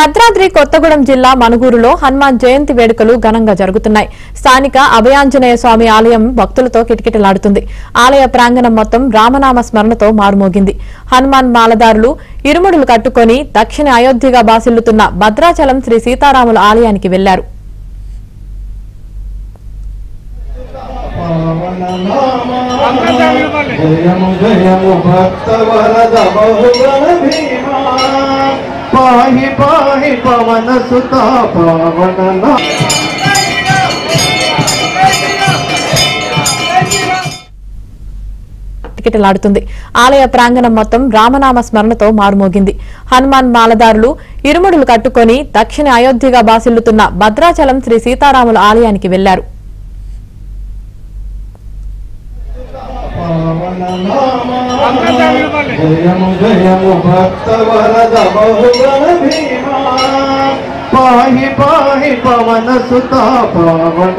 భద్రాద్రి కొత్తగూడెం జిల్లా మనుగూరులో హనుమాన్ జయంతి వేడుకలు ఘనంగా జరుగుతున్నాయి. స్థానిక అభయాంజనేయ స్వామి ఆలయం భక్తులతో కిటకిటలాడుతుంది. ఆలయ ప్రాంగణం మొత్తం రామనామ స్మరణతో మారుమోగింది. హనుమాన్ మాలదారులు ఇరుముడులు కట్టుకుని దక్షిణ అయోధ్యగా బాసిల్లుతున్న భద్రాచలం శ్రీ సీతారాముల ఆలయానికి వెళ్లారు. पाहि पाहि पवन सुता पावन కిటకిటలాడుతుంది. ఆలయ ప్రాంగణం మొత్తం రామనామ స్మరణతో మారుమోగింది. హనుమాన్ మాలదారులు ఇరుముడులు కట్టుకుని దక్షిణ అయోధ్యగా బాసిల్లుతున్న భద్రాచలం శ్రీ సీతారాముల ఆలయానికి వెళ్లారు. पाहि पाहि पवन सुता पावन